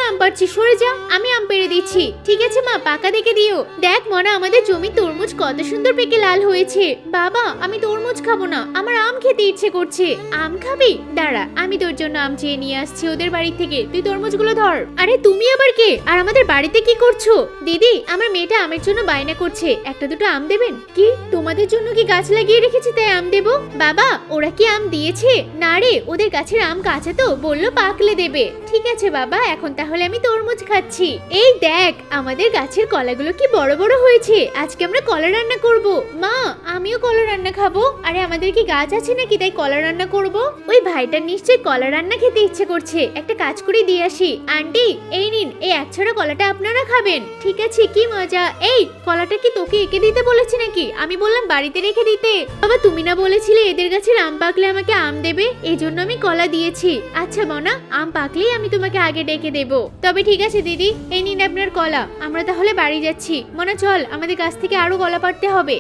আম পাড়ছি, সরে যা, আমি আম পেড়ে দিচ্ছি। ঠিক আছে মা, পাকা দেখে দিও। দেখ মনা, আমাদের জমি তরমুজ কত সুন্দর পেকে লাল হয়েছে। বাবা, আমি তরমুজ খাবো না, আমার আম খেতে ইচ্ছে করছে। আম খাবি? দাঁড়া, আমি তোর জন্য আম চেয়ে নিয়ে আসছি ওদের বাড়ি থেকে, তুই তরমুজগুলো ধর। আরে তুমি আবার কে, আর আমাদের বাড়িতে কি করছো? দিদি, আমার মেয়েটা আমের জন্য বায়না করছে, একটা দুটো আম দেবেন? কি তোমাদের জন্য কি গাছ লাগিয়ে রেখেছি তাই আম দেবো? বাবা, ওরা কি আম দিয়েছে? না রে, ওদের গাছের আম কাঁচা তো, বললো পাকলে দেবে। ঠিক আছে বাবা, এখন তাহলে আমি তরমুজ খাচ্ছি। এই দেখ, আমাদের গাছের কলাগুলো কি বড় বড় হয়েছে, আজকে আমরা কলা রান্না করব। মা, আমিও কলা রান্না খাবো। আরে আমাদের কি গাছ আছে নাকি তাই কলা রান্না করব? ওই ভাইটার নিশ্চয়ই কলা রান্না খেতে ইচ্ছে করছে, একটা কাজ করে দিয়ে আসি। আন্টি, এই নিন, এই একছড়া কলাটা আপনারা খাবেন। ঠিক আছে, কি মজা। এই কলাটা কি তোকে এঁকে দিতে বলেছি নাকি? আমি বললাম বাড়িতে রেখে দিতে। বাবা, তুমি না বলেছিলে এদের গাছের আম পাকলে আমাকে আম দেবে, এই জন্য আমি কলা দিয়েছি। আচ্ছা মনা, আম পাকলেই আমি তোমাকে আগে ডেকে দেবো। তবে ঠিক আছে দিদি, এই নিন আপনার কলা। আমরা তাহলে বাড়ি যাচ্ছি। মনা চল, আমাদের গাছ থেকে আরো কলা পাড়তে হবে।